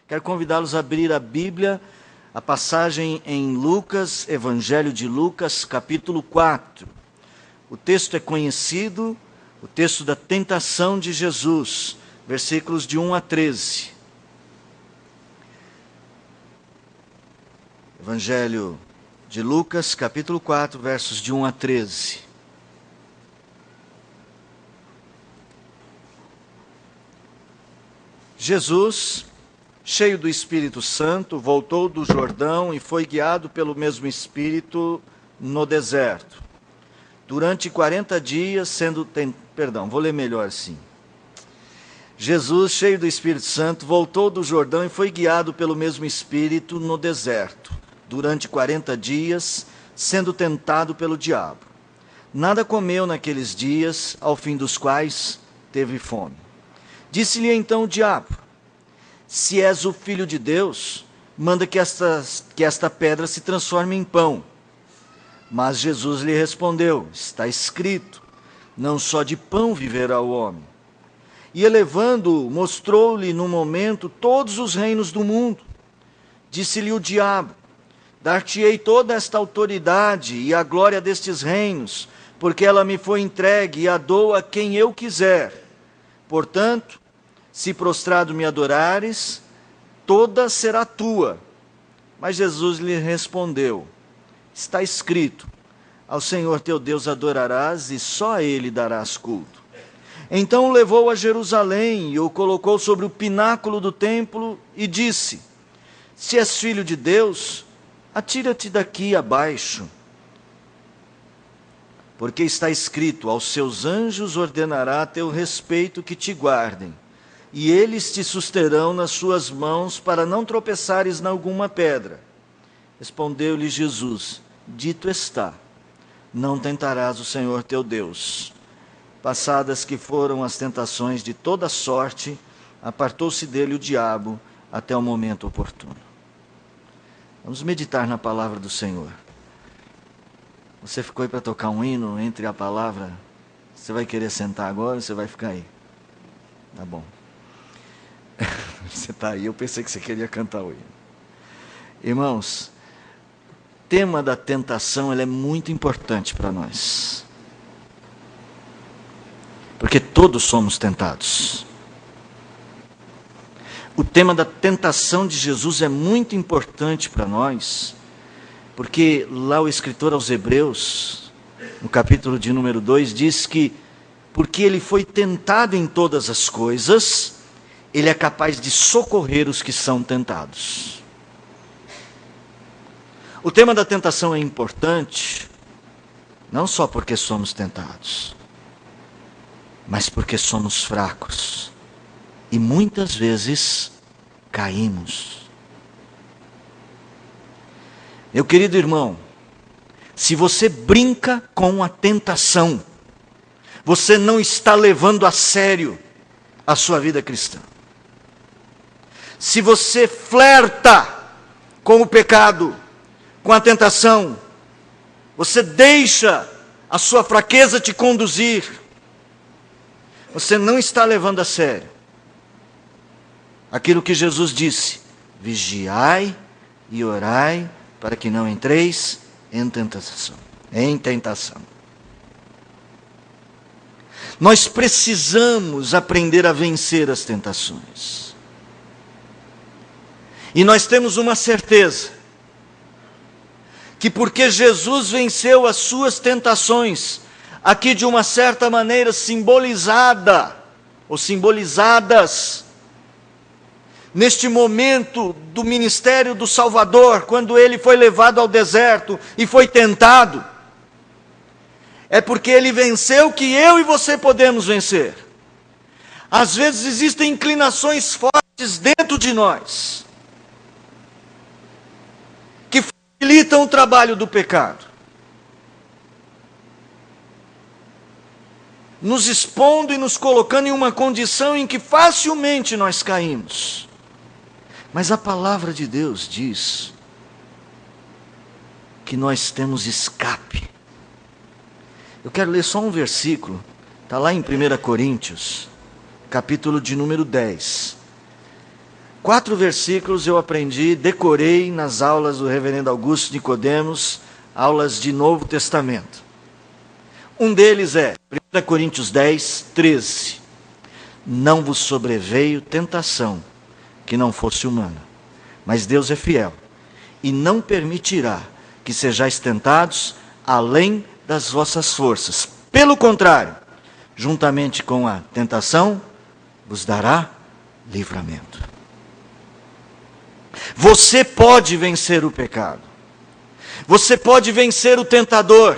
Quero convidá-los a abrir a Bíblia, a passagem em Lucas, Evangelho de Lucas, capítulo 4. O texto é conhecido, o texto da tentação de Jesus, versículos de 1 a 13. Evangelho de Lucas, capítulo 4, versos de 1 a 13. Jesus, cheio do Espírito Santo, voltou do Jordão e foi guiado pelo mesmo Espírito no deserto. Durante 40 dias vou ler melhor assim. Jesus, cheio do Espírito Santo, voltou do Jordão e foi guiado pelo mesmo Espírito no deserto. Durante 40 dias, sendo tentado pelo diabo. Nada comeu naqueles dias, ao fim dos quais teve fome. Disse-lhe então o diabo: se és o Filho de Deus, manda que esta pedra se transforme em pão. Mas Jesus lhe respondeu: está escrito, não só de pão viverá o homem. E elevando-o, mostrou-lhe no momento todos os reinos do mundo. Disse-lhe o diabo: dar-te-ei toda esta autoridade e a glória destes reinos, porque ela me foi entregue e a dou a quem eu quiser. Portanto, se prostrado me adorares, toda será tua. Mas Jesus lhe respondeu: está escrito, ao Senhor teu Deus adorarás e só a Ele darás culto. Então o levou a Jerusalém e o colocou sobre o pináculo do templo e disse: se és filho de Deus, atira-te daqui abaixo. Porque está escrito, aos seus anjos ordenará a teu respeito que te guardem, e eles te susterão nas suas mãos para não tropeçares em alguma pedra. Respondeu-lhe Jesus: dito está, não tentarás o Senhor teu Deus. Passadas que foram as tentações de toda sorte, apartou-se dele o diabo até o momento oportuno. Vamos meditar na palavra do Senhor. Você ficou aí para tocar um hino entre a palavra? Você vai querer sentar agora ou você vai ficar aí? Tá bom. Você está aí, eu pensei que você queria cantar o hino. Irmãos, o tema da tentação ele é muito importante para nós. Porque todos somos tentados. O tema da tentação de Jesus é muito importante para nós, porque lá o escritor aos Hebreus, no capítulo de número 2, diz que porque ele foi tentado em todas as coisas, ele é capaz de socorrer os que são tentados. O tema da tentação é importante, não só porque somos tentados, mas porque somos fracos. E muitas vezes caímos. Meu querido irmão, se você brinca com a tentação, você não está levando a sério a sua vida cristã. Se você flerta com o pecado, com a tentação, você deixa a sua fraqueza te conduzir, você não está levando a sério aquilo que Jesus disse: vigiai e orai para que não entreis em tentação. Nós precisamos aprender a vencer as tentações. E nós temos uma certeza, que porque Jesus venceu as suas tentações, aqui de uma certa maneira simbolizadas, neste momento do ministério do Salvador, quando ele foi levado ao deserto e foi tentado, é porque ele venceu que eu e você podemos vencer. Às vezes existem inclinações fortes dentro de nós, que facilitam o trabalho do pecado, nos expondo e nos colocando em uma condição em que facilmente nós caímos. Mas a palavra de Deus diz que nós temos escape. Eu quero ler só um versículo, está lá em 1 Coríntios, capítulo de número 10. 4 versículos eu aprendi, decorei nas aulas do reverendo Augusto Nicodemos, aulas de Novo Testamento. Um deles é 1 Coríntios 10, 13. Não vos sobreveio tentação que não fosse humana, mas Deus é fiel e não permitirá que sejais tentados além das vossas forças. Pelo contrário, juntamente com a tentação, vos dará livramento. Você pode vencer o pecado. Você pode vencer o tentador.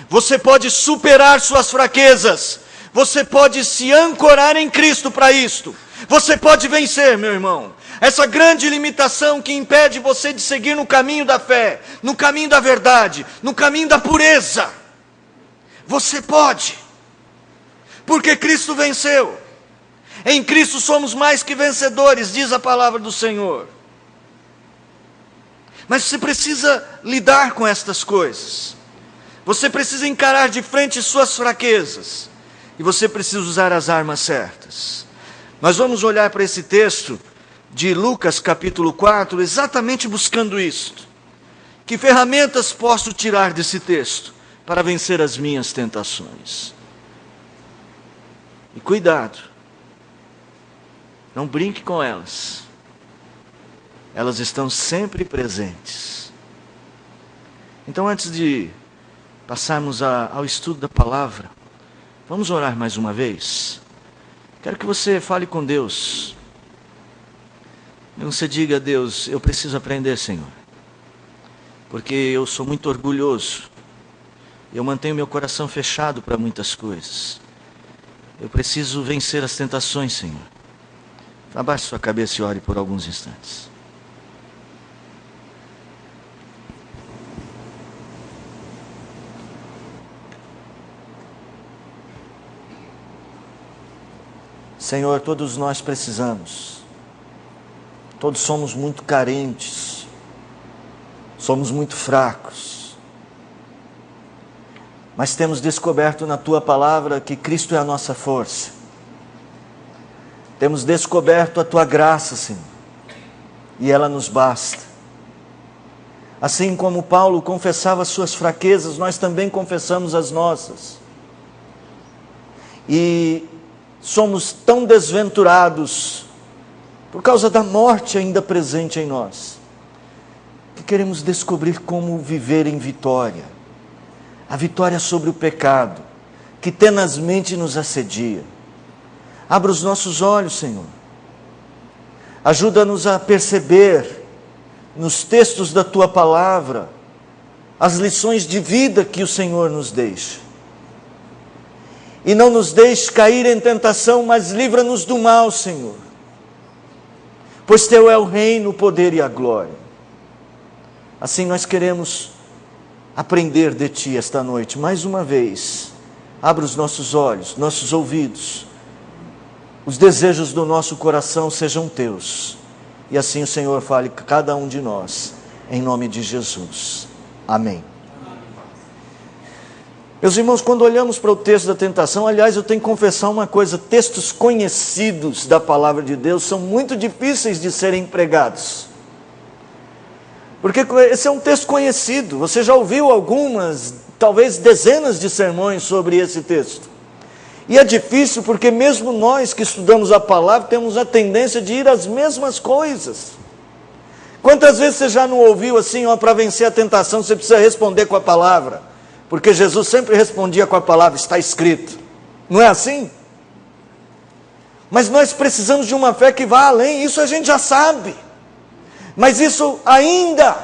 Você pode superar suas fraquezas. Você pode se ancorar em Cristo para isto. Você pode vencer, meu irmão, essa grande limitação que impede você de seguir no caminho da fé, no caminho da verdade, no caminho da pureza. Você pode, porque Cristo venceu. Em Cristo somos mais que vencedores, diz a palavra do Senhor. Mas você precisa lidar com estas coisas. Você precisa encarar de frente suas fraquezas. E você precisa usar as armas certas. Nós vamos olhar para esse texto de Lucas capítulo 4, exatamente buscando isto. Que ferramentas posso tirar desse texto para vencer as minhas tentações? E cuidado, não brinque com elas. Elas estão sempre presentes. Então, antes de passarmos ao estudo da palavra, vamos orar mais uma vez. Quero que você fale com Deus. Você diga a Deus: eu preciso aprender, Senhor, porque eu sou muito orgulhoso. Eu mantenho meu coração fechado para muitas coisas. Eu preciso vencer as tentações, Senhor. Abaixe sua cabeça e ore por alguns instantes. Senhor, todos nós precisamos. Todos somos muito carentes. Somos muito fracos. Mas temos descoberto na Tua palavra que Cristo é a nossa força. Temos descoberto a Tua graça, Senhor. E ela nos basta. Assim como Paulo confessava as suas fraquezas, nós também confessamos as nossas. E somos tão desventurados por causa da morte ainda presente em nós, que queremos descobrir como viver em vitória. A vitória sobre o pecado, que tenazmente nos assedia. Abra os nossos olhos, Senhor. Ajuda-nos a perceber nos textos da Tua palavra as lições de vida que o Senhor nos deixa. E não nos deixe cair em tentação, mas livra-nos do mal, Senhor. Pois Teu é o reino, o poder e a glória. Assim nós queremos aprender de Ti esta noite. Mais uma vez, abra os nossos olhos, nossos ouvidos. Os desejos do nosso coração sejam Teus. E assim o Senhor fale com cada um de nós. Em nome de Jesus. Amém. Meus irmãos, quando olhamos para o texto da tentação, aliás, eu tenho que confessar uma coisa: textos conhecidos da palavra de Deus são muito difíceis de serem pregados. Porque esse é um texto conhecido, você já ouviu algumas, talvez dezenas de sermões sobre esse texto. E é difícil porque mesmo nós que estudamos a palavra temos a tendência de ir às mesmas coisas. Quantas vezes você já não ouviu assim, para vencer a tentação você precisa responder com a palavra? Porque Jesus sempre respondia com a palavra: está escrito. Não é assim? Mas nós precisamos de uma fé que vá além. Isso a gente já sabe. Mas isso ainda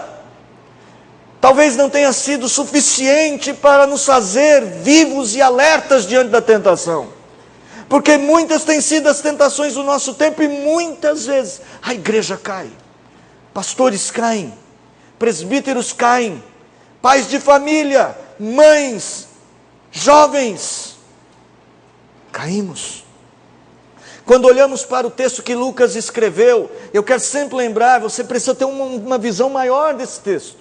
talvez não tenha sido suficiente para nos fazer vivos e alertas diante da tentação. Porque muitas têm sido as tentações do nosso tempo e muitas vezes a igreja cai. Pastores caem. Presbíteros caem. Pais de família, mães, jovens, caímos. Quando olhamos para o texto que Lucas escreveu, eu quero sempre lembrar, você precisa ter uma visão maior desse texto.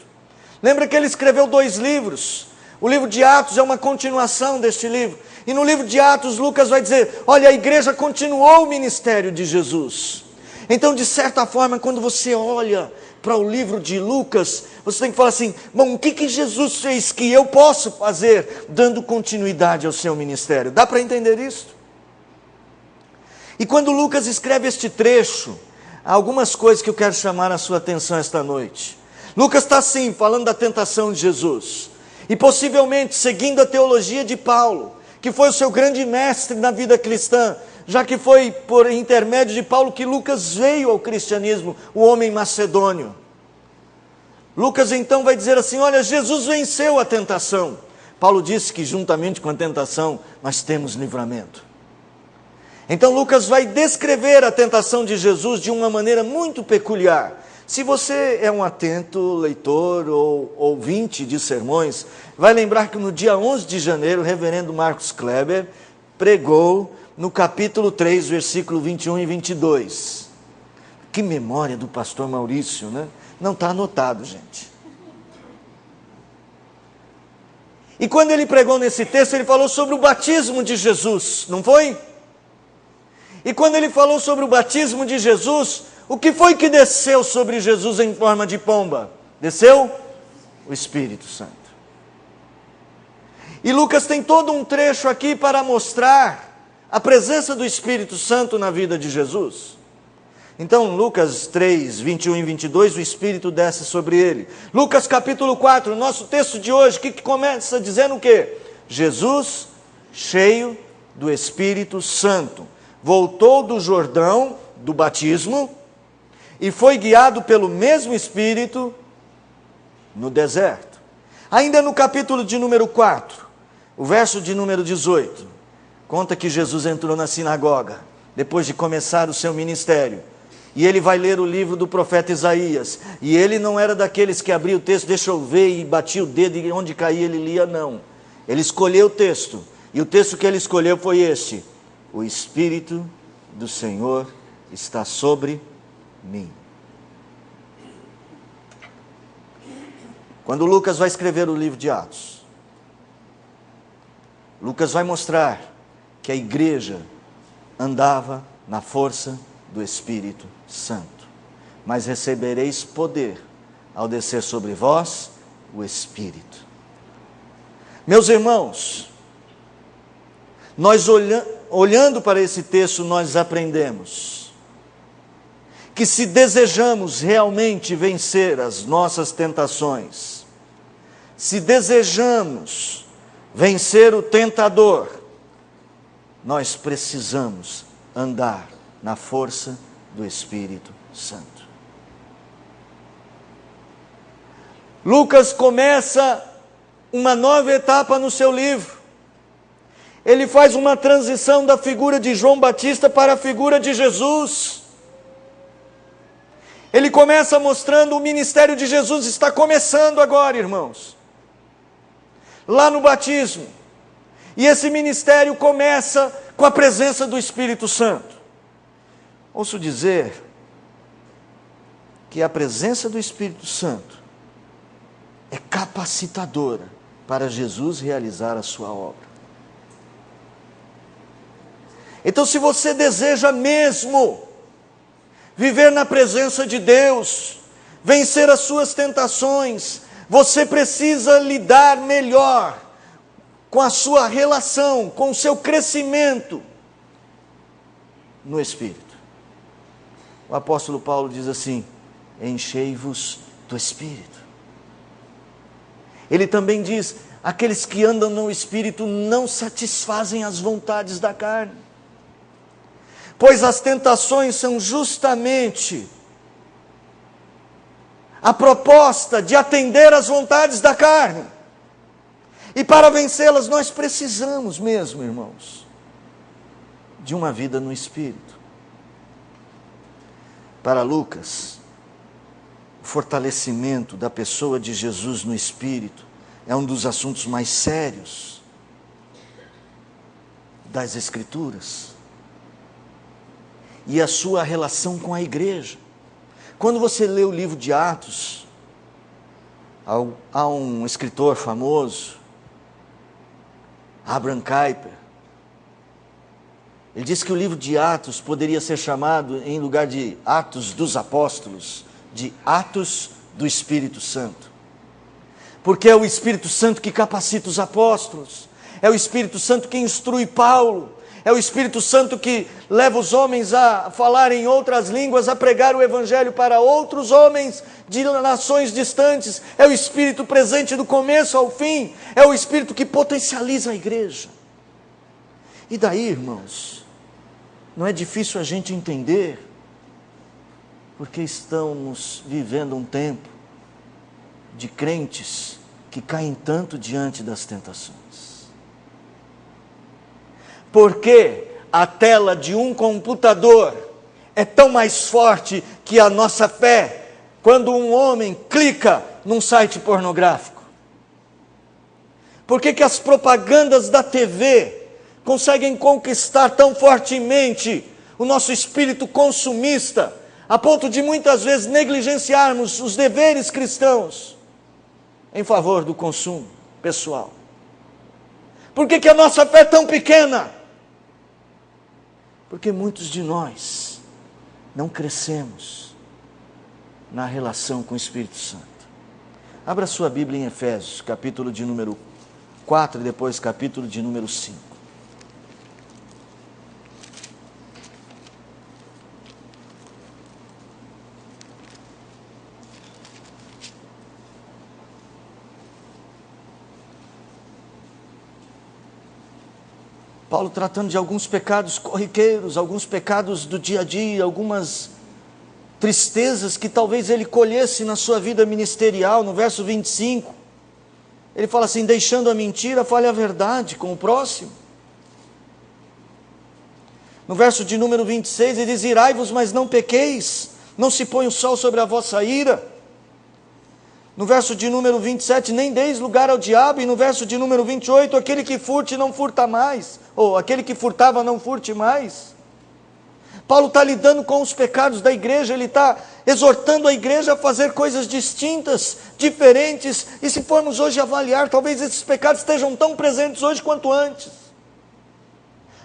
Lembra que ele escreveu 2 livros. O livro de Atos é uma continuação deste livro. E no livro de Atos, Lucas vai dizer: olha, a igreja continuou o ministério de Jesus. Então, de certa forma, quando você olha para o livro de Lucas, você tem que falar assim: bom, o que Jesus fez que eu posso fazer, dando continuidade ao seu ministério? Dá para entender isso? E quando Lucas escreve este trecho, há algumas coisas que eu quero chamar a sua atenção esta noite. Lucas está assim, falando da tentação de Jesus, e possivelmente seguindo a teologia de Paulo, que foi o seu grande mestre na vida cristã, já que foi por intermédio de Paulo que Lucas veio ao cristianismo, o homem macedônio. Lucas então vai dizer assim: olha, Jesus venceu a tentação. Paulo disse que juntamente com a tentação nós temos livramento. Então Lucas vai descrever a tentação de Jesus de uma maneira muito peculiar. Se você é um atento leitor ou ouvinte de sermões, vai lembrar que no dia 11 de janeiro, o reverendo Marcos Kleber pregou no capítulo 3, versículo 21 e 22. Que memória do pastor Maurício, né? Não está anotado, gente. E quando ele pregou nesse texto, ele falou sobre o batismo de Jesus, não foi? E quando ele falou sobre o batismo de Jesus, o que foi que desceu sobre Jesus em forma de pomba? Desceu o Espírito Santo. E Lucas tem todo um trecho aqui para mostrar a presença do Espírito Santo na vida de Jesus. Então, Lucas 3, 21 e 22, o Espírito desce sobre ele. Lucas capítulo 4, nosso texto de hoje, que começa dizendo o quê? Jesus, cheio do Espírito Santo, voltou do Jordão, do batismo, e foi guiado pelo mesmo Espírito no deserto. Ainda no capítulo de número 4, o verso de número 18, conta que Jesus entrou na sinagoga, depois de começar o seu ministério, e ele vai ler o livro do profeta Isaías, e ele não era daqueles que abria o texto, deixa eu ver, e batia o dedo, e onde caía ele lia, não. Ele escolheu o texto, e o texto que ele escolheu foi este: o Espírito do Senhor está sobre mim. Quando Lucas vai escrever o livro de Atos, Lucas vai mostrar que a igreja andava na força do Espírito Santo. Mas recebereis poder ao descer sobre vós o Espírito. Meus irmãos, nós olhando para esse texto, nós aprendemos que se desejamos realmente vencer as nossas tentações, se desejamos vencer o tentador, nós precisamos andar na força do Espírito Santo. Lucas começa uma nova etapa no seu livro. Ele faz uma transição da figura de João Batista para a figura de Jesus. Ele começa mostrando o ministério de Jesus está começando agora, irmãos. Lá no batismo. E esse ministério começa com a presença do Espírito Santo. Ouço dizer que a presença do Espírito Santo é capacitadora para Jesus realizar a sua obra. Então, se você deseja mesmo viver na presença de Deus, vencer as suas tentações, você precisa lidar melhor com a sua relação, com o seu crescimento no Espírito. O apóstolo Paulo diz assim: enchei-vos do Espírito. Ele também diz: aqueles que andam no Espírito não satisfazem as vontades da carne. Pois as tentações são justamente a proposta de atender às vontades da carne. E para vencê-las nós precisamos mesmo, irmãos, de uma vida no Espírito. Para Lucas, o fortalecimento da pessoa de Jesus no Espírito é um dos assuntos mais sérios das Escrituras. E a sua relação com a igreja. Quando você lê o livro de Atos, há um escritor famoso, Abraham Kuyper, Ele disse que o livro de Atos poderia ser chamado, em lugar de Atos dos Apóstolos, de Atos do Espírito Santo. Porque é o Espírito Santo que capacita os apóstolos, é o Espírito Santo que instrui Paulo, é o Espírito Santo que leva os homens a falar em outras línguas, a pregar o Evangelho para outros homens de nações distantes. É o Espírito presente do começo ao fim, é o Espírito que potencializa a igreja. E daí, irmãos, não é difícil a gente entender, porque estamos vivendo um tempo de crentes que caem tanto diante das tentações. Porque a tela de um computador é tão mais forte que a nossa fé, quando um homem clica num site pornográfico? Por que as propagandas da TV conseguem conquistar tão fortemente o nosso espírito consumista, a ponto de muitas vezes negligenciarmos os deveres cristãos em favor do consumo pessoal? Por que a nossa fé é tão pequena? Porque muitos de nós não crescemos na relação com o Espírito Santo. Abra sua Bíblia em Efésios, capítulo de número 4 e depois capítulo de número 5. Paulo tratando de alguns pecados corriqueiros, alguns pecados do dia a dia, algumas tristezas que talvez ele colhesse na sua vida ministerial. No verso 25, ele fala assim: deixando a mentira, fale a verdade com o próximo. No verso de número 26, ele diz: irai-vos, mas não pequeis, não se põe o sol sobre a vossa ira. No verso de número 27, nem deis lugar ao diabo. E no verso de número 28, aquele que furte não furta mais, ou aquele que furtava não furte mais. Paulo está lidando com os pecados da igreja, ele está exortando a igreja a fazer coisas distintas, diferentes, e se formos hoje avaliar, talvez esses pecados estejam tão presentes hoje quanto antes.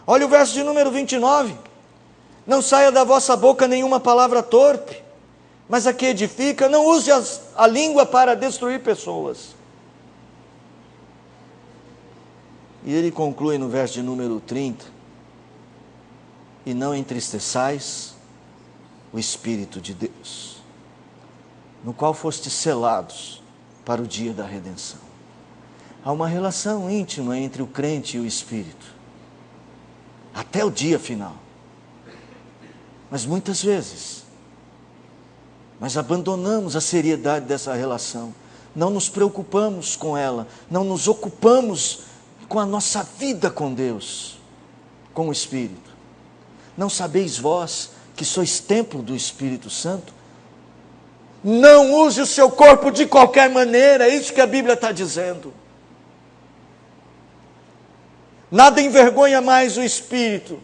Olha o verso de número 29, não saia da vossa boca nenhuma palavra torpe, mas a que edifica. Não use a língua para destruir pessoas. E ele conclui no verso de número 30, e não entristeçais o Espírito de Deus, no qual fostes selados para o dia da redenção. Há uma relação íntima entre o crente e o Espírito, até o dia final. Mas muitas vezes nós abandonamos a seriedade dessa relação, não nos preocupamos com ela, não nos ocupamos com a nossa vida com Deus, com o Espírito. Não sabeis vós que sois templo do Espírito Santo? Não use o seu corpo de qualquer maneira, é isso que a Bíblia está dizendo. Nada envergonha mais o Espírito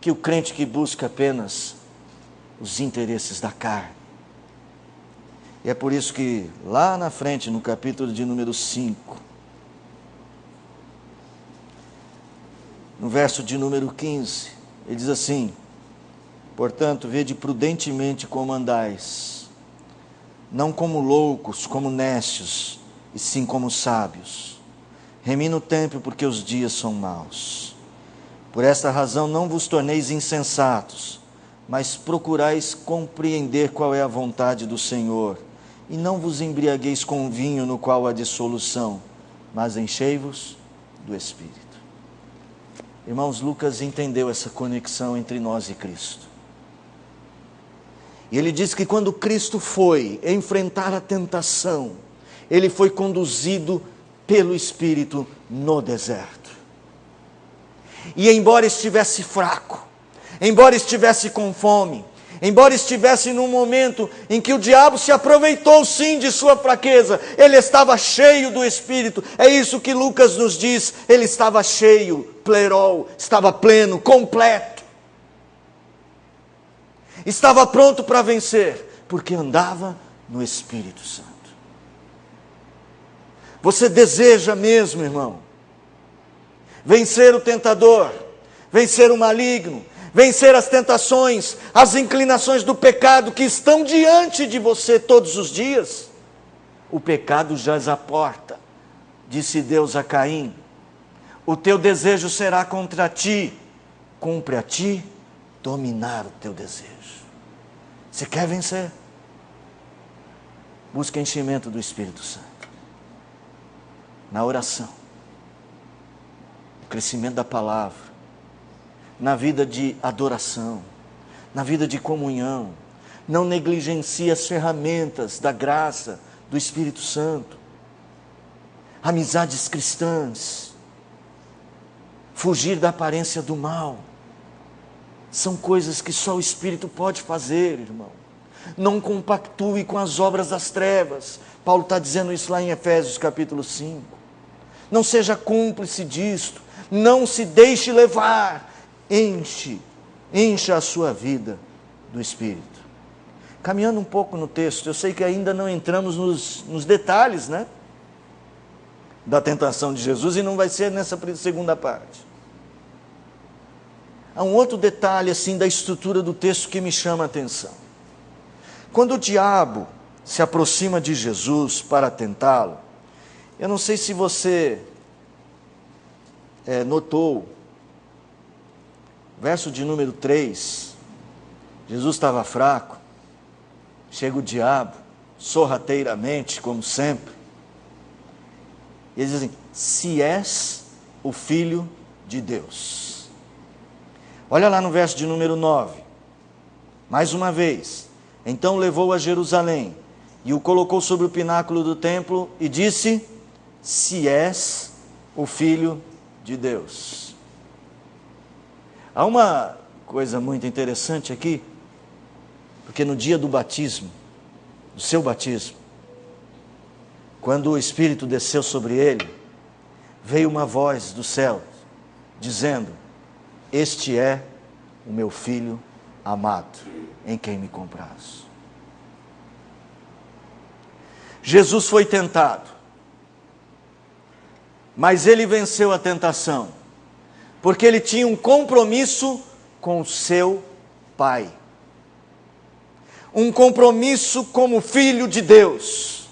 que o crente que busca apenas os interesses da carne. E é por isso que lá na frente, no capítulo de número 5, no verso de número 15, ele diz assim: portanto, vede prudentemente como andais, não como loucos, como necios, e sim como sábios, remindo o tempo, porque os dias são maus. Por esta razão não vos torneis insensatos, mas procurais compreender qual é a vontade do Senhor, e não vos embriagueis com vinho no qual há dissolução, mas enchei-vos do Espírito. Irmãos, Lucas entendeu essa conexão entre nós e Cristo. E ele diz que quando Cristo foi enfrentar a tentação, ele foi conduzido pelo Espírito no deserto. E embora estivesse fraco, embora estivesse com fome, embora estivesse num momento em que o diabo se aproveitou sim de sua fraqueza, ele estava cheio do Espírito. É isso que Lucas nos diz, ele estava cheio, plerol, estava pleno, completo. Estava pronto para vencer, porque andava no Espírito Santo. Você deseja mesmo, irmão, vencer o tentador? vencer o maligno, vencer as tentações, as inclinações do pecado que estão diante de você todos os dias. O pecado jaz à porta, disse Deus a Caim. O teu desejo será contra ti, cumpre a ti dominar o teu desejo. Você quer vencer? Busca enchimento do Espírito Santo, na oração, no crescimento da palavra, na vida de adoração, na vida de comunhão. Não negligencie as ferramentas da graça do Espírito Santo. Amizades cristãs, fugir da aparência do mal, são coisas que só o Espírito pode fazer, irmão. Não compactue com as obras das trevas. Paulo está dizendo isso lá em Efésios capítulo 5. Não seja cúmplice disto, não se deixe levar. Encha a sua vida do Espírito. Caminhando um pouco no texto, eu sei que ainda não entramos nos detalhes, né, da tentação de Jesus, e não vai ser nessa segunda parte. Há um outro detalhe assim da estrutura do texto que me chama a atenção. Quando o diabo se aproxima de Jesus para tentá-lo, eu não sei se você notou, verso de número 3, Jesus estava fraco, chega o diabo, sorrateiramente, como sempre, e ele diz assim: se és o Filho de Deus. Olha lá no verso de número 9, mais uma vez. Então levou a Jerusalém, e o colocou sobre o pináculo do templo, e disse: se és o Filho de Deus. Há uma coisa muito interessante aqui, porque no dia do batismo, do seu batismo, quando o Espírito desceu sobre ele, veio uma voz do céu, dizendo: este é o meu Filho amado, em quem me comprazo. Jesus foi tentado, mas ele venceu a tentação, porque ele tinha um compromisso com o seu Pai. Um compromisso como filho de Deus.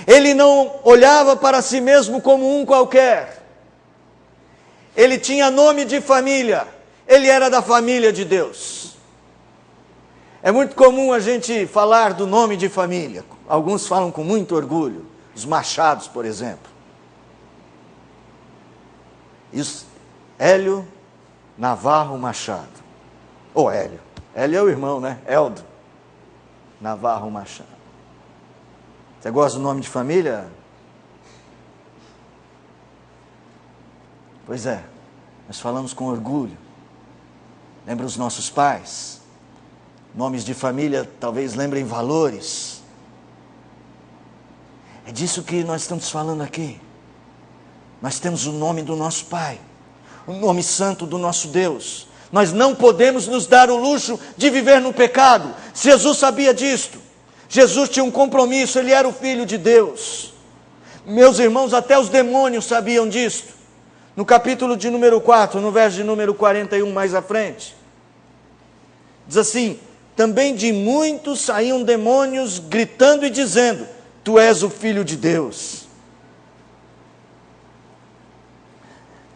Ele não olhava para si mesmo como um qualquer. Ele tinha nome de família. Ele era da família de Deus. É muito comum a gente falar do nome de família. Alguns falam com muito orgulho. Os Machados, por exemplo. Isso, Hélio Navarro Machado. Ou Hélio. Hélio é o irmão, né? Eldo Navarro Machado. Você gosta do nome de família? Pois é, nós falamos com orgulho. Lembra os nossos pais? Nomes de família talvez lembrem valores. É disso que nós estamos falando aqui. Nós temos o nome do nosso Pai, o nome santo do nosso Deus. Nós não podemos nos dar o luxo de viver no pecado. Jesus sabia disto. Jesus tinha um compromisso, ele era o Filho de Deus. Meus irmãos, até os demônios sabiam disto. No capítulo de número 4, no verso de número 41, mais à frente, diz assim: também de muitos saíam demônios gritando e dizendo: tu és o Filho de Deus.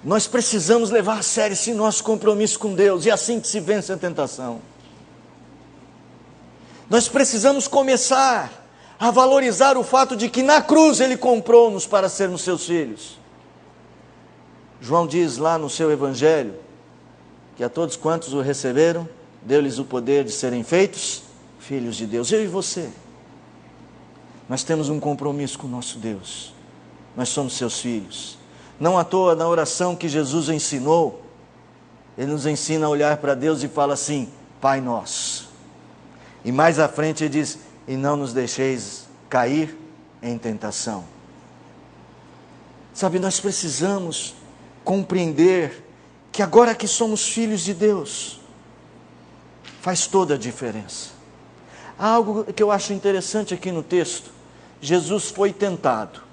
Nós precisamos levar a sério esse nosso compromisso com Deus, e é assim que se vence a tentação. Nós precisamos começar a valorizar o fato de que na cruz Ele comprou-nos para sermos seus filhos. João diz lá no seu Evangelho, que a todos quantos o receberam, deu-lhes o poder de serem feitos filhos de Deus. Eu e você, nós temos um compromisso com o nosso Deus. Nós somos seus filhos. Não à toa, na oração que Jesus ensinou, Ele nos ensina a olhar para Deus e fala assim: Pai nosso. E mais à frente Ele diz: e não nos deixeis cair em tentação. Sabe, nós precisamos compreender que agora que somos filhos de Deus, faz toda a diferença. Há algo que eu acho interessante aqui no texto. Jesus foi tentado.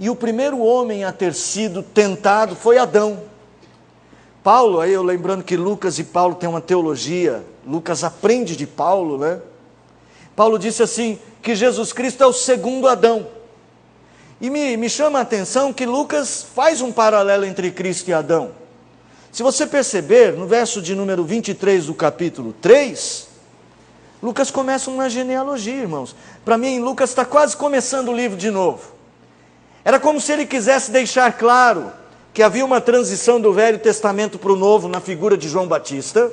E o primeiro homem a ter sido tentado foi Adão. Paulo, aí eu lembrando que Lucas e Paulo têm uma teologia, Lucas aprende de Paulo, né? Paulo disse assim, que Jesus Cristo é o segundo Adão. E me chama a atenção que Lucas faz um paralelo entre Cristo e Adão. Se você perceber, no verso de número 23 do capítulo 3, Lucas começa uma genealogia, irmãos. Para mim, Lucas está quase começando o livro de novo. Era como se ele quisesse deixar claro que havia uma transição do Velho Testamento para o Novo na figura de João Batista,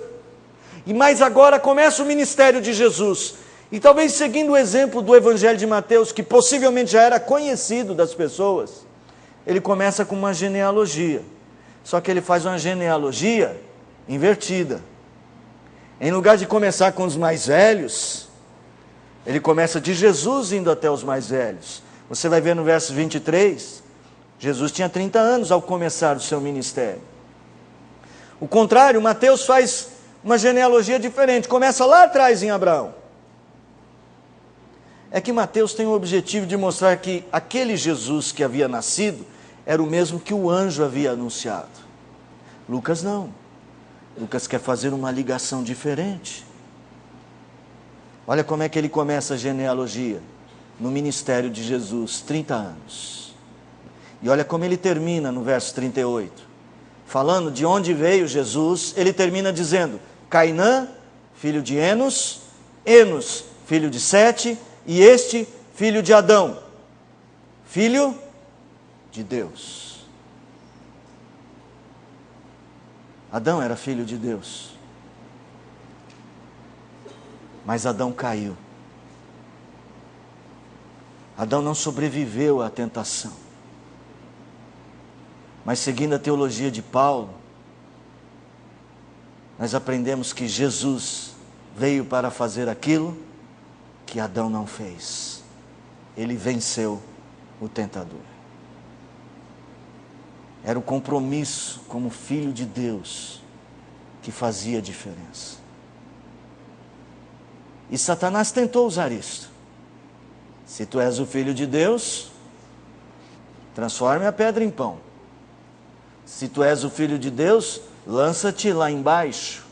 mas agora começa o ministério de Jesus. E talvez seguindo o exemplo do Evangelho de Mateus, que possivelmente já era conhecido das pessoas, ele começa com uma genealogia. Só que ele faz uma genealogia invertida. Em lugar de começar com os mais velhos, ele começa de Jesus indo até os mais velhos. Você vai ver no verso 23, Jesus tinha 30 anos ao começar o seu ministério. O contrário, Mateus faz uma genealogia diferente, começa lá atrás em Abraão. É que Mateus tem o objetivo de mostrar que aquele Jesus que havia nascido era o mesmo que o anjo havia anunciado. Lucas não. Lucas quer fazer uma ligação diferente. Olha como é que ele começa a genealogia no ministério de Jesus, 30 anos. E olha como ele termina no verso 38. Falando de onde veio Jesus, ele termina dizendo: Cainã, filho de Enos, Enos, filho de Sete, e este, filho de Adão, filho de Deus. Adão era filho de Deus. Mas Adão caiu. Adão não sobreviveu à tentação. Mas seguindo a teologia de Paulo, nós aprendemos que Jesus veio para fazer aquilo que Adão não fez. Ele venceu o tentador. Era o compromisso como filho de Deus que fazia a diferença. E Satanás tentou usar isso. Se tu és o filho de Deus, transforme a pedra em pão. Se tu és o filho de Deus, lança-te lá embaixo.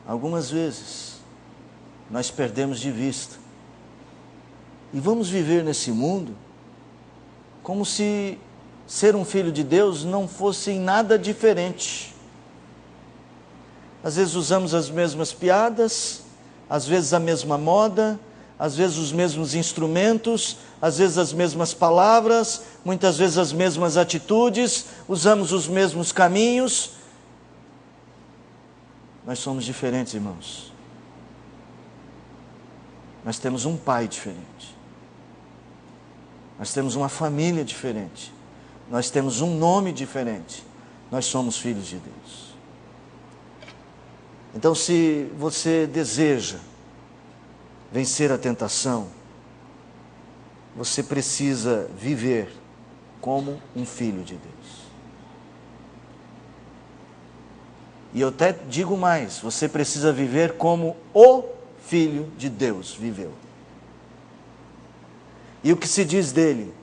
Algumas vezes nós perdemos de vista e vamos viver nesse mundo como se ser um filho de Deus não fosse em nada diferente. Às vezes usamos as mesmas piadas, às vezes a mesma moda, às vezes os mesmos instrumentos, às vezes as mesmas palavras, muitas vezes as mesmas atitudes, usamos os mesmos caminhos. Nós somos diferentes, irmãos. Nós temos um pai diferente. Nós temos uma família diferente. Nós temos um nome diferente. Nós somos filhos de Deus. Então, se você deseja vencer a tentação, você precisa viver como um filho de Deus. E eu até digo mais, você precisa viver como o Filho de Deus viveu. E o que se diz dele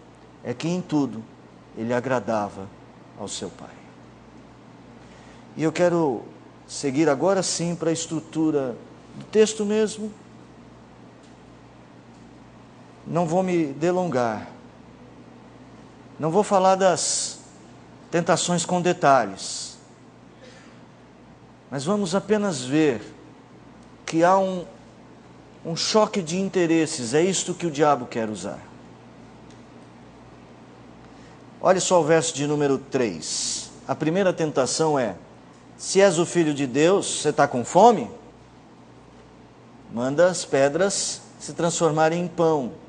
é que em tudo ele agradava ao seu Pai. E eu quero seguir agora sim para a estrutura do texto mesmo. Não vou me delongar. Não vou falar das tentações com detalhes. Mas vamos apenas ver que há um choque de interesses. É isto que o diabo quer usar. Olha só o verso de número 3. A primeira tentação é: se és o filho de Deus, você está com fome? Manda as pedras se transformarem em pão.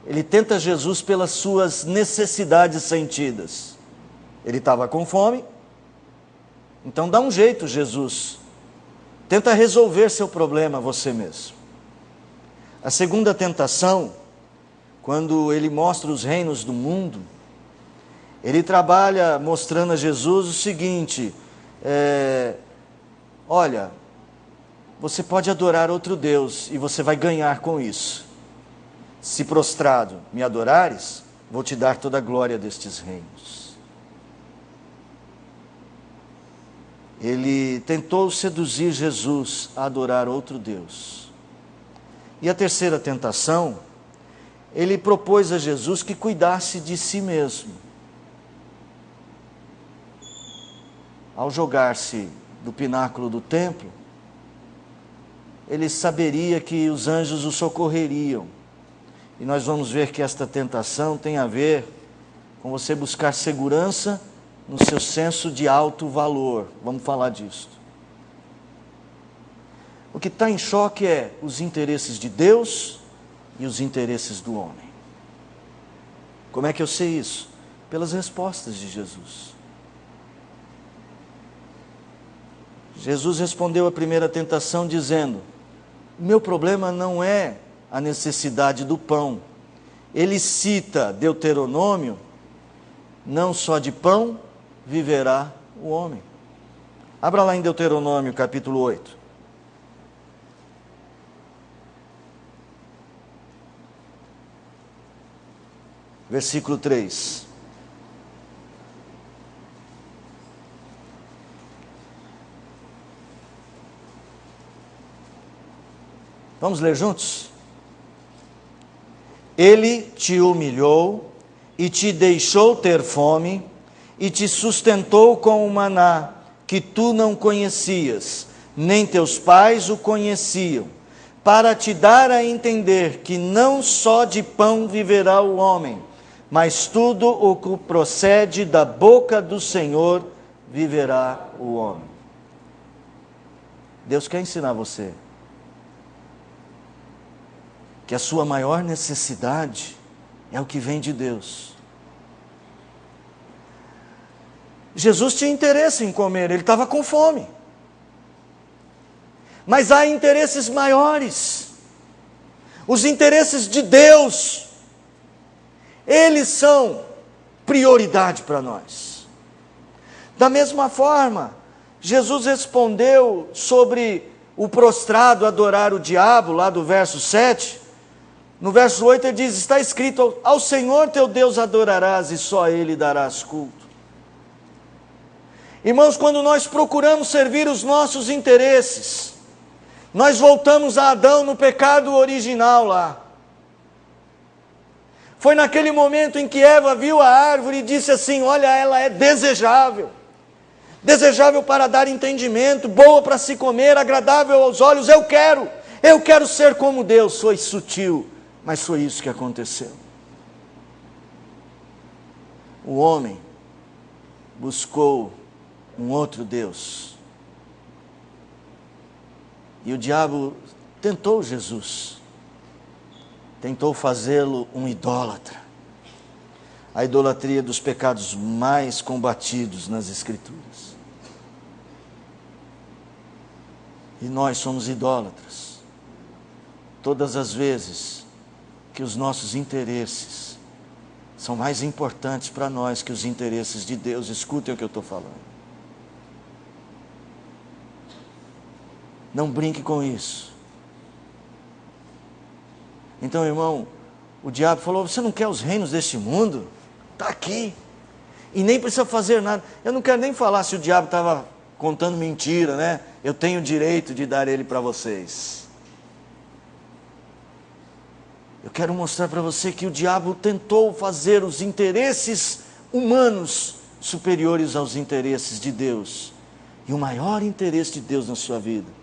Ele tenta Jesus pelas suas necessidades sentidas. Ele estava com fome. Então dá um jeito, Jesus. Tenta resolver seu problema você mesmo. A segunda tentação, quando ele mostra os reinos do mundo, ele trabalha mostrando a Jesus o seguinte: olha, você pode adorar outro Deus e você vai ganhar com isso. Se prostrado me adorares, vou te dar toda a glória destes reinos. Ele tentou seduzir Jesus a adorar outro Deus. E a terceira tentação, ele propôs a Jesus que cuidasse de si mesmo. Ao jogar-se do pináculo do templo, ele saberia que os anjos o socorreriam. E nós vamos ver que esta tentação tem a ver com você buscar segurança no seu senso de alto valor. Vamos falar disso. O que está em choque é os interesses de Deus e os interesses do homem. Como é que eu sei isso? Pelas respostas de Jesus. Jesus respondeu à primeira tentação dizendo: o meu problema não é a necessidade do pão. Ele cita Deuteronômio: não só de pão viverá o homem. Abra lá em Deuteronômio capítulo 8. Versículo 3. Vamos ler juntos? Ele te humilhou e te deixou ter fome e te sustentou com o maná que tu não conhecias, nem teus pais o conheciam, para te dar a entender que não só de pão viverá o homem, mas tudo o que procede da boca do Senhor viverá o homem. Deus quer ensinar você que a sua maior necessidade é o que vem de Deus. Jesus tinha interesse em comer, ele estava com fome. Mas há interesses maiores. Os interesses de Deus, eles são prioridade para nós. Da mesma forma, Jesus respondeu sobre o prostrado adorar o diabo, lá do verso 7. No verso 8 ele diz: está escrito, ao Senhor teu Deus adorarás e só a Ele darás culto. Irmãos, quando nós procuramos servir os nossos interesses, nós voltamos a Adão no pecado original lá. Foi naquele momento em que Eva viu a árvore e disse assim: olha, ela é desejável. Desejável para dar entendimento, boa para se comer, agradável aos olhos. Eu quero ser como Deus. Foi sutil, mas foi isso que aconteceu. O homem buscou um outro Deus. E o diabo tentou Jesus. Tentou fazê-lo um idólatra. A idolatria dos pecados mais combatidos nas Escrituras. E nós somos idólatras. Todas as vezes que os nossos interesses são mais importantes para nós que os interesses de Deus. Escutem o que eu estou falando. Não brinque com isso. Então, irmão, o diabo falou: você não quer os reinos deste mundo? Está aqui. E nem precisa fazer nada. Eu não quero nem falar se o diabo estava contando mentira, né? Eu tenho o direito de dar ele para vocês. Eu quero mostrar para você que o diabo tentou fazer os interesses humanos superiores aos interesses de Deus. E o maior interesse de Deus na sua vida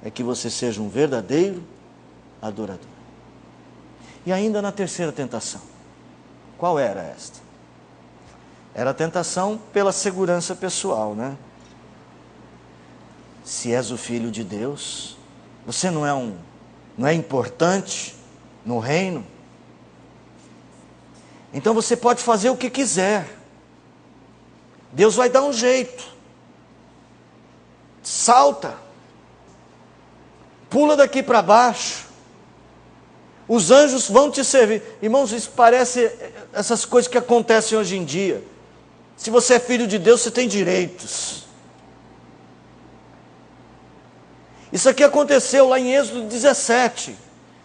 é que você seja um verdadeiro adorador. E ainda na terceira tentação. Qual era esta? Era a tentação pela segurança pessoal, né? Se és o filho de Deus, você não é importante no reino? Então você pode fazer o que quiser. Deus vai dar um jeito. Salta. Pula daqui para baixo. Os anjos vão te servir. Irmãos, isso parece essas coisas que acontecem hoje em dia. Se você é filho de Deus, você tem direitos. Isso aqui aconteceu lá em Êxodo 17.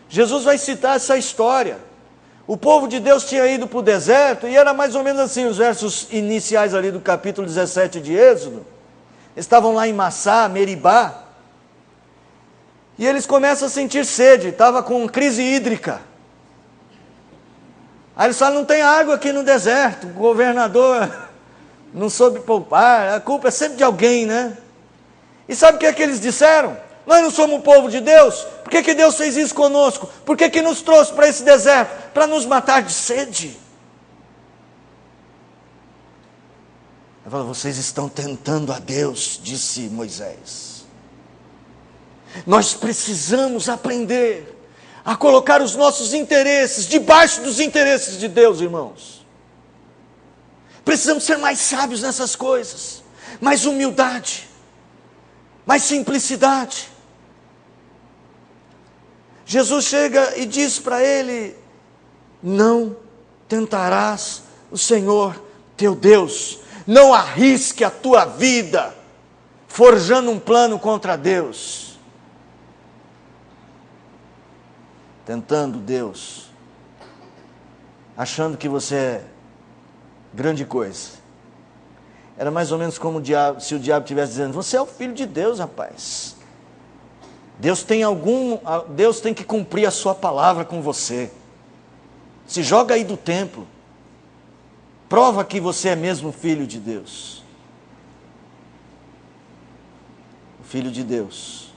Jesus vai citar essa história. O povo de Deus tinha ido para o deserto, e era mais ou menos assim, os versos iniciais ali do capítulo 17 de Êxodo. Estavam lá em Massá, Meribá, e eles começam a sentir sede, estava com crise hídrica. Aí eles falam, não tem água aqui no deserto, o governador não soube poupar, a culpa é sempre de alguém, né? E sabe o que é que eles disseram? Nós não somos o povo de Deus? Por que Deus fez isso conosco? Por que nos trouxe para esse deserto? Para nos matar de sede. Ele falou, vocês estão tentando a Deus, disse Moisés. Nós precisamos aprender a colocar os nossos interesses debaixo dos interesses de Deus, irmãos. Precisamos ser mais sábios nessas coisas, mais humildade, mais simplicidade. Jesus chega e diz para ele, não tentarás o Senhor teu Deus, não arrisque a tua vida, forjando um plano contra Deus. Tentando Deus, achando que você é grande coisa. Era mais ou menos como se o diabo estivesse dizendo, você é o filho de Deus, rapaz. Deus tem que cumprir a sua palavra com você. Se joga aí do templo. Prova que você é mesmo filho de Deus. O filho de Deus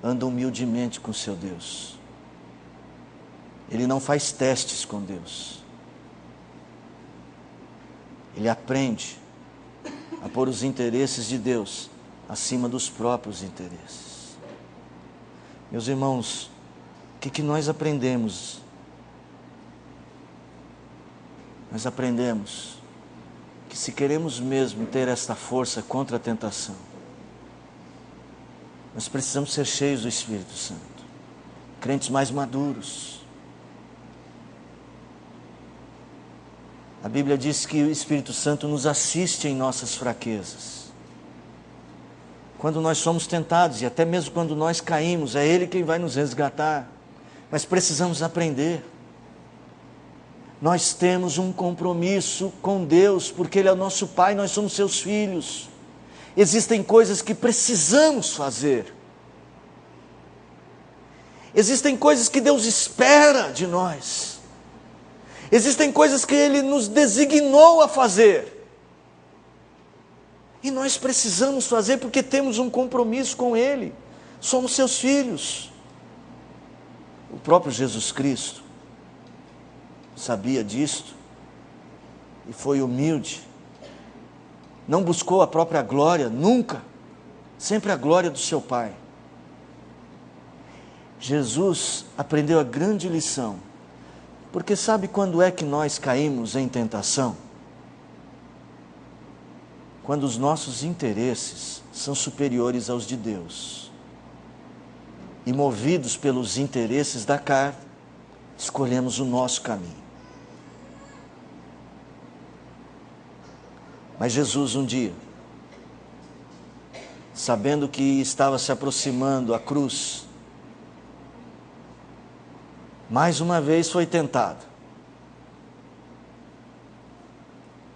anda humildemente com seu Deus. Ele não faz testes com Deus. Ele aprende a pôr os interesses de Deus acima dos próprios interesses. Meus irmãos, o que nós aprendemos? Nós aprendemos que se queremos mesmo ter esta força contra a tentação, nós precisamos ser cheios do Espírito Santo, crentes mais maduros. A Bíblia diz que o Espírito Santo nos assiste em nossas fraquezas. Quando nós somos tentados, e até mesmo quando nós caímos, é Ele quem vai nos resgatar. Mas precisamos aprender. Nós temos um compromisso com Deus, porque Ele é o nosso Pai, nós somos seus filhos. Existem coisas que precisamos fazer. Existem coisas que Deus espera de nós. Existem coisas que Ele nos designou a fazer. E nós precisamos fazer porque temos um compromisso com Ele. Somos seus filhos. O próprio Jesus Cristo sabia disto e foi humilde. Não buscou a própria glória, nunca. Sempre a glória do seu Pai. Jesus aprendeu a grande lição. Porque sabe quando é que nós caímos em tentação? Quando os nossos interesses são superiores aos de Deus. E movidos pelos interesses da carne, escolhemos o nosso caminho. Mas Jesus um dia, sabendo que estava se aproximando a cruz, mais uma vez foi tentado.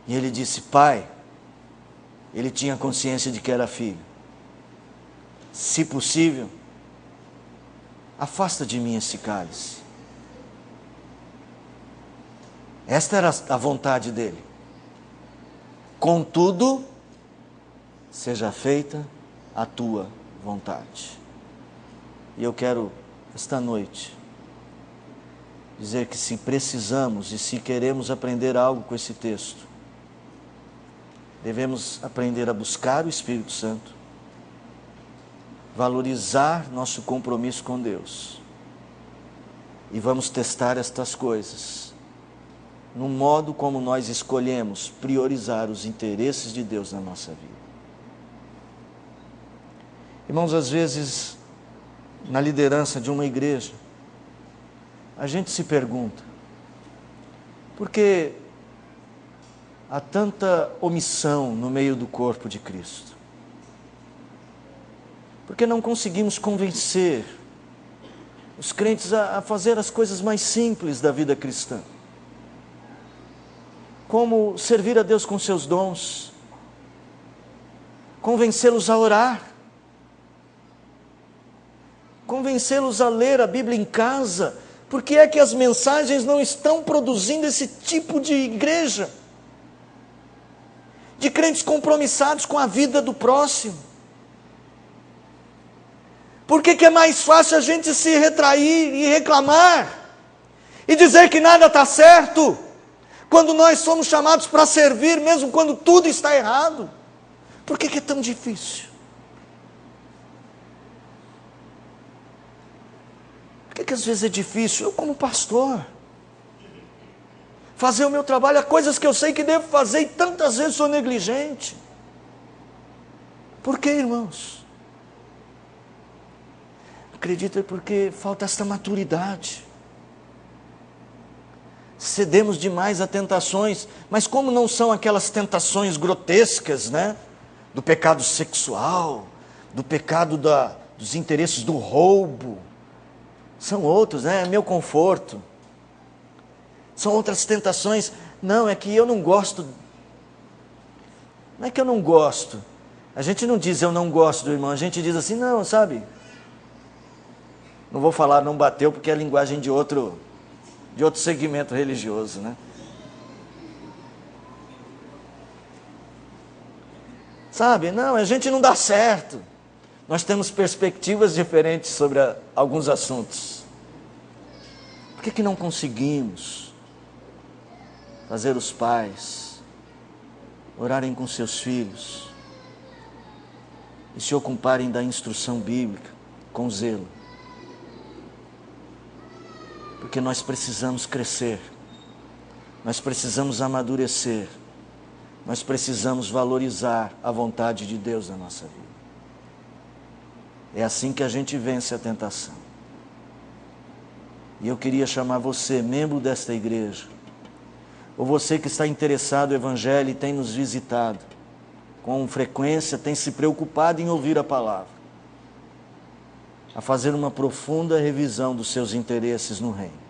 E ele disse, Pai, ele tinha consciência de que era filho. Se possível, afasta de mim esse cálice. Esta era a vontade dele. Contudo, seja feita a tua vontade. E eu quero, esta noite, dizer que se precisamos e se queremos aprender algo com esse texto, devemos aprender a buscar o Espírito Santo, valorizar nosso compromisso com Deus, e vamos testar estas coisas, no modo como nós escolhemos priorizar os interesses de Deus na nossa vida. Irmãos, às vezes, na liderança de uma igreja, a gente se pergunta, por que há tanta omissão no meio do corpo de Cristo? Por que não conseguimos convencer os crentes a fazer as coisas mais simples da vida cristã. Como servir a Deus com seus dons, convencê-los a orar, convencê-los a ler a Bíblia em casa. Por que é que as mensagens não estão produzindo esse tipo de igreja? De crentes compromissados com a vida do próximo. Por que é mais fácil a gente se retrair e reclamar e dizer que nada está certo, quando nós somos chamados para servir, mesmo quando tudo está errado? Por que é tão difícil? Por que às vezes é difícil? Eu, como pastor, fazer o meu trabalho, há coisas que eu sei que devo fazer e tantas vezes sou negligente. Por que, irmãos? Acredito é porque falta esta maturidade. Cedemos demais a tentações, mas como não são aquelas tentações grotescas, né? Do pecado sexual, do pecado dos interesses do roubo, são outros, né? Meu conforto. São outras tentações. Não, é que eu não gosto. Não é que eu não gosto. A gente não diz eu não gosto do irmão, a gente diz assim, não, sabe? Não vou falar não bateu, porque é a linguagem de outro segmento religioso, né? Sabe, não, a gente não dá certo. Nós temos perspectivas diferentes sobre alguns assuntos. Por que não conseguimos fazer os pais orarem com seus filhos e se ocuparem da instrução bíblica com zelo? Porque nós precisamos crescer, nós precisamos amadurecer, nós precisamos valorizar a vontade de Deus na nossa vida. É assim que a gente vence a tentação. E eu queria chamar você, membro desta igreja, ou você que está interessado no Evangelho e tem nos visitado com frequência, tem se preocupado em ouvir a palavra, a fazer uma profunda revisão dos seus interesses no reino,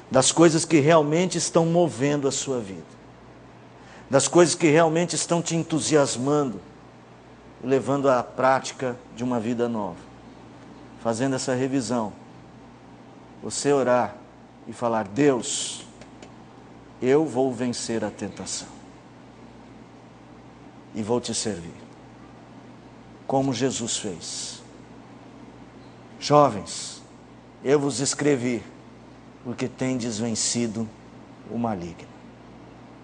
das coisas que realmente estão movendo a sua vida, das coisas que realmente estão te entusiasmando, levando à prática de uma vida nova. Fazendo essa revisão, você orar e falar: Deus, eu vou vencer a tentação e vou te servir, como Jesus fez. Jovens, eu vos escrevi, porque tendes vencido o maligno.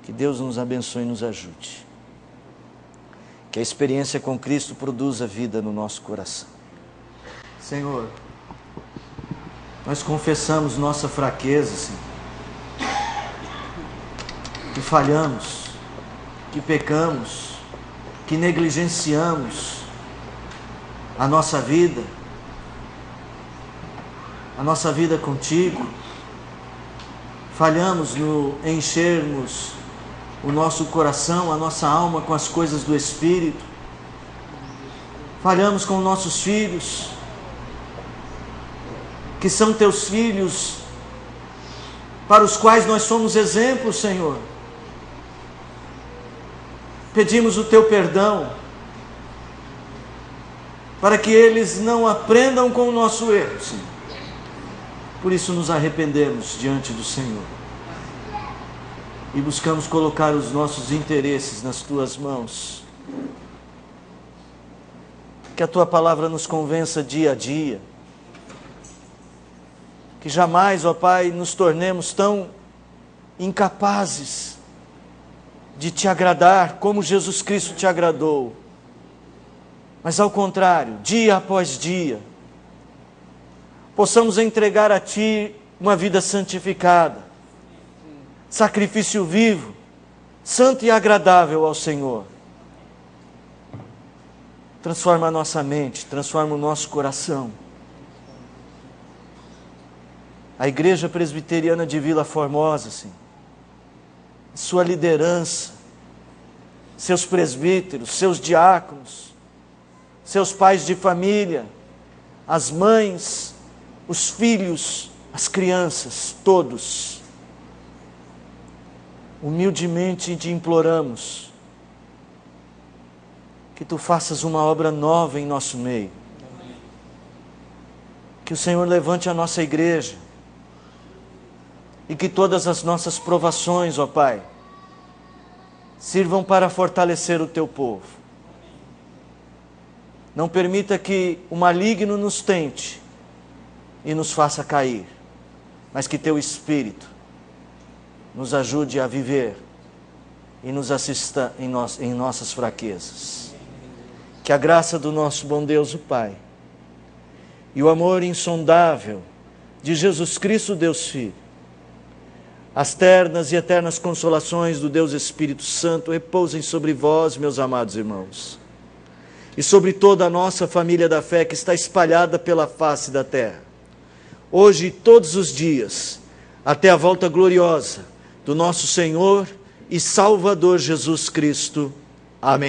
Que Deus nos abençoe e nos ajude. Que a experiência com Cristo produza vida no nosso coração. Senhor, nós confessamos nossa fraqueza, Senhor. Que falhamos, que pecamos, que negligenciamos a nossa vida contigo. Falhamos no enchermos o nosso coração, a nossa alma com as coisas do Espírito. Falhamos com nossos filhos, que são teus filhos, para os quais nós somos exemplos, Senhor. Pedimos o teu perdão, para que eles não aprendam com o nosso erro, Senhor. Por isso nos arrependemos diante do Senhor e buscamos colocar os nossos interesses nas tuas mãos. Que a tua palavra nos convença dia a dia. Que jamais, ó Pai, nos tornemos tão incapazes de te agradar como Jesus Cristo te agradou. Mas ao contrário, dia após dia, possamos entregar a Ti uma vida santificada, sacrifício vivo, santo e agradável ao Senhor. Transforma a nossa mente, transforma o nosso coração. A Igreja Presbiteriana de Vila Formosa, Senhor, sua liderança, seus presbíteros, seus diáconos, seus pais de família, as mães, os filhos, as crianças, todos. Humildemente te imploramos que Tu faças uma obra nova em nosso meio. Que o Senhor levante a nossa igreja e que todas as nossas provações, ó Pai, sirvam para fortalecer o Teu povo. Não permita que o maligno nos tente e nos faça cair, mas que Teu Espírito nos ajude a viver e nos assista em nossas fraquezas. Que a graça do nosso bom Deus, o Pai, e o amor insondável de Jesus Cristo, Deus Filho, as ternas e eternas consolações do Deus Espírito Santo repousem sobre vós, meus amados irmãos, e sobre toda a nossa família da fé que está espalhada pela face da terra, hoje e todos os dias, até a volta gloriosa do nosso Senhor e Salvador Jesus Cristo. Amém.